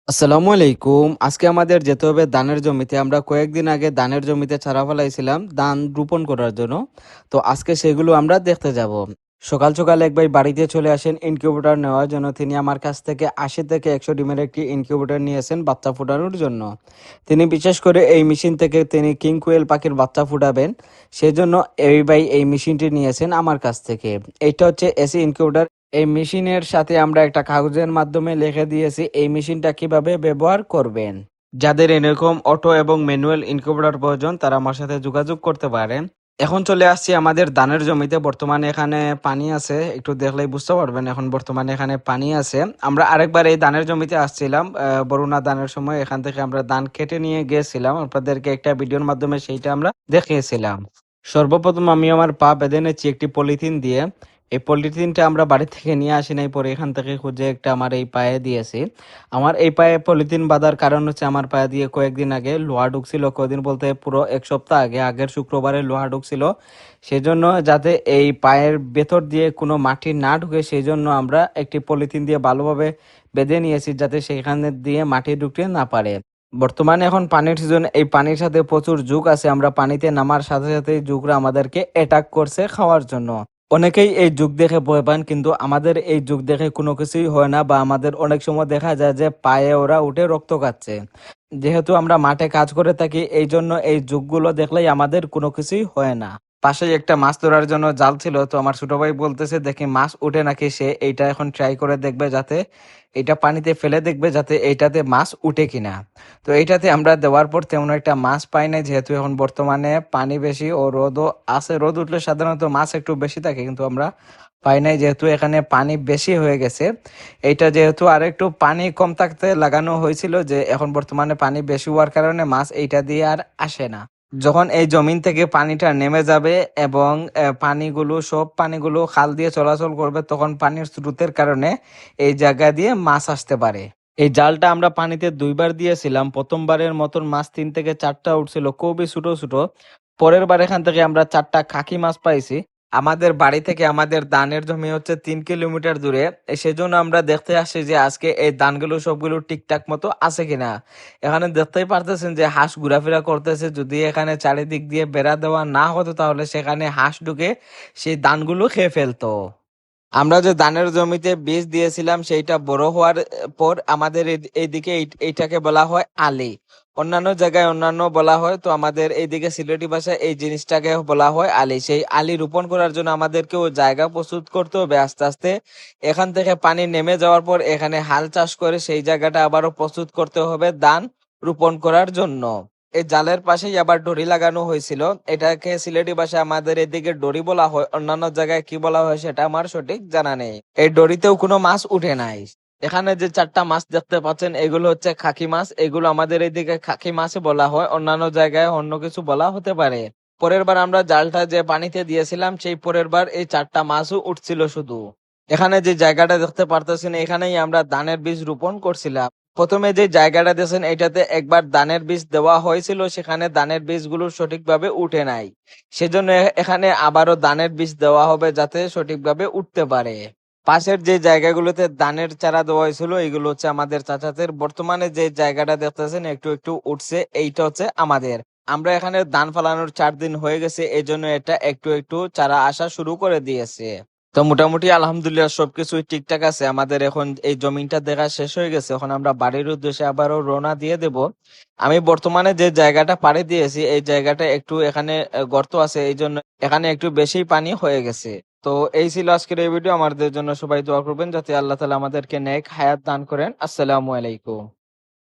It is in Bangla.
আসসালামু আলাইকুম। আজকে আমাদের যেতে হবে ধানের জমিতে। আমরা কয়েকদিন আগে ধানের জমিতে চারা ফেলাইছিলাম ধান রোপণ করার জন্য। তো আজকে সেগুলো আমরা দেখতে যাব। সকাল সকাল এক ভাই বাড়িতে চলে আসেন ইনকিউবেটর নেওয়ার জন্য। তিনি আমার কাছ থেকে ৮০ থেকে ১০০ ডিমের একটি ইনকিউবেটর নিয়েছেন বাচ্চা ফোটানোর জন্য। তিনি বিশেষ করে এই মেশিন থেকে তিনি কিং কোয়েল পাখির বাচ্চা ফুটাবেন। সেজন্য এই ভাই এই মেশিনটি নিয়েছেন আমার কাছ থেকে। এটা হচ্ছে এসি ইনকিউবেটর। এই মেশিনের সাথে আমরা একটা কাগজের মাধ্যমে লিখে দিয়েছি এই মেশিনটা কিভাবে ব্যবহার করবেন। যাদের এরকম অটো এবং ম্যানুয়াল ইনকিউবেটর প্রয়োজন তারা আমার সাথে যোগাযোগ করতে পারেন। এখন চলে আসছি আমাদের ধানের জমিতে। বর্তমানে এখানে পানি আছে, একটু দেখলেই বুঝতে পারবেন এখন বর্তমানে এখানে পানি আছে। আমরা আরেকবার এই ধানের জমিতে আসছিলাম বরুণা ধানের সময়। এখান থেকে আমরা ধান কেটে নিয়ে গিয়েছিলাম, আপনাদেরকে একটা ভিডিওর মাধ্যমে সেইটা আমরা দেখিয়েছিলাম। সর্বপ্রথম আমি আমার পা বেঁধে নিচ্ছি একটি পলিথিন দিয়ে। এই পলিথিনটা আমরা বাড়ি থেকে নিয়ে আসি নাই, পরে এখান থেকে খুঁজে একটা আমার এই পায়ে দিয়েছি। আমার এই পায়ে পলিথিন বাঁধার কারণ হচ্ছে আমার পায়ে দিয়ে কয়েকদিন আগে লোহা ঢুকছিল। কয়েকদিন বলতে পুরো এক সপ্তাহ আগে, আগের শুক্রবারে লোহা ঢুকছিল। সেজন্য যাতে এই পায়ের ভেতর দিয়ে কোনো মাটি না ঢুকে সেই জন্য আমরা একটি পলিথিন দিয়ে ভালোভাবে বেঁধে নিয়েছি, যাতে সেখানে দিয়ে মাটি ঢুকতে না পারে। বর্তমানে এখন পানির সিজন, এই পানির সাথে প্রচুর জোঁক আছে। আমরা পানিতে নামার সাথে সাথে জোঁকরা আমাদেরকে অ্যাটাক করছে খাওয়ার জন্য। অনেকেই এই যুগ দেখে ভয় পান, কিন্তু আমাদের এই যুগ দেখে কোনো কিছুই হয় না, বা আমাদের অনেক সময় দেখা যায় যে পায়ে ওরা উঠে রক্ত খাচ্ছে। যেহেতু আমরা মাঠে কাজ করে থাকি এই জন্য এই যুগগুলো দেখলেই আমাদের কোনো কিছুই হয় না। পাশেই একটা মাছ ধরার জন্য জাল ছিল, তো আমার ছোট ভাই বলতেছে দেখি মাছ উঠে নাকি, সে এইটা এখন ট্রাই করে দেখবে, যাতে এটা পানিতে ফেলে দেখবে যাতে এইটাতে মাছ উঠে কিনা। তো এইটাতে আমরা দেওয়ার পর তেমন একটা মাছ পাই না, যেহেতু এখন বর্তমানে পানি বেশি ও রোদও আছে। রোদ উঠলে সাধারণত মাছ একটু বেশি থাকে, কিন্তু আমরা পাই নাই যেহেতু এখানে পানি বেশি হয়ে গেছে। এইটা যেহেতু আর একটু পানি কম থাকতে লাগানো হয়েছিল, যে এখন বর্তমানে পানি বেশি হওয়ার কারণে মাছ এইটা দিয়ে আর আসে না। যখন এই জমিন থেকে পানিটা নেমে যাবে এবং পানিগুলো সব পানিগুলো খাল দিয়ে চলাচল করবে, তখন পানির স্রোতের কারণে এই জায়গা দিয়ে মাছ আসতে পারে। এই জালটা আমরা পানিতে ২ বার দিয়েছিলাম। প্রথমবারের মতন মাছ ৩ থেকে ৪টা উঠছিল, খুবই ছোট ছোট। পরের বার এখান থেকে আমরা ৪টা খাকি মাছ পাইছি। আমাদের বাড়ি থেকে আমাদের ধানের জমি হচ্ছে ৩ কিলোমিটার দূরে। সেজন্য আমরা দেখতে আসছি যে আজকে এই ধানগুলো সবগুলো ঠিকঠাক মতো আছে কিনা। এখানে দেখতেই পারতেছেন যে হাঁস ঘোরাফেরা করতেছে। যদি এখানে চারিদিক দিয়ে বেড়া দেওয়া না হতো তাহলে সেখানে হাঁস ঢুকে সেই ধানগুলো খেয়ে ফেলতো। আমরা যে ধানের জমিতে বীজ দিয়েছিলাম সেইটা বড় হওয়ার পর আমাদের এইদিকে এইটাকে বলা হয় আলি। অন্যান্য জায়গায় অন্যান্য বলা হয়, তো আমাদের এইদিকে সিলেটি ভাষায় এই জিনিসটাকে বলা হয় আলি। সেই আলি রোপণ করার জন্য আমাদেরকেও জায়গা প্রস্তুত করতে হবে আস্তে আস্তে। এখান থেকে পানি নেমে যাওয়ার পর এখানে হাল চাষ করে সেই জায়গাটা আবারও প্রস্তুত করতে হবে ধান রোপণ করার জন্য। এই জালের পাশেই আবার ডরি লাগানো হয়েছিল। এটাকে সিলেটি ভাষায় আমাদের এদিকে ডরি বলা হয়, অন্যান্য জায়গায় কি বলা হয় সেটা আমার সঠিক জানা নেই। এই ডরিতেও কোনো মাছ উঠে নাই। এখানে যে ৪টা মাছ দেখতে পাচ্ছেন এগুলো হচ্ছে খাকি মাছ। এগুলো আমাদের এদিকে খাকি মাছ বলা হয়, অন্যান্য জায়গায় অন্য কিছু বলা হতে পারে। পরের বার আমরা জালটা যে পানিতে দিয়েছিলাম সেই পরের বার এই ৪টা মাছও উঠছিল শুধু। এখানে যে জায়গাটা দেখতে পারতেছেন এখানেই আমরা ধানের বীজ রোপণ করছিলাম। প্রথমে যে জায়গাটা দিয়েছেন এটাতে একবার ধানের বীজ দেওয়া হয়েছিল, সেখানে ধানের বীজগুলো সঠিকভাবে উঠে নাই। সেজন্য এখানে আবারও ধানের বীজ দেওয়া হবে যাতে সঠিকভাবে উঠতে পারে। পাশের যে জায়গাগুলোতে ধানের চারা দেওয়া হয়েছিল এগুলো হচ্ছে আমাদের চাচাদের। বর্তমানে যে জায়গাটা দেখতেছেন একটু একটু উঠছে, এইটা হচ্ছে আমাদের। আমরা এখানে ধান ফলানোর ৪ দিন হয়ে গেছে, এই জন্য এটা একটু একটু চারা আসা শুরু করে দিয়েছে। তো মোটামুটি আলহামদুলিল্লাহ সবকিছুই ঠিকঠাক আছে। আমাদের এখন এই জমিনটা দেখা শেষ হয়ে গেছে, এখন আমরা বাড়ির উদ্দেশ্যে আবারও রওনা দিয়ে দেব। আমি বর্তমানে যে জায়গাটা পাড়ি দিয়েছি এই জায়গাটা একটু এখানে গর্ত আছে, এই জন্য এখানে একটু বেশি পানি হয়ে গেছে। তো এই ছিল আজকের এই ভিডিও। আমাদের জন্য সবাই দোয়া করবেন যাতে আল্লাহ তাআলা আমাদেরকে নেক হায়াত দান করেন। আসসালামু আলাইকুম।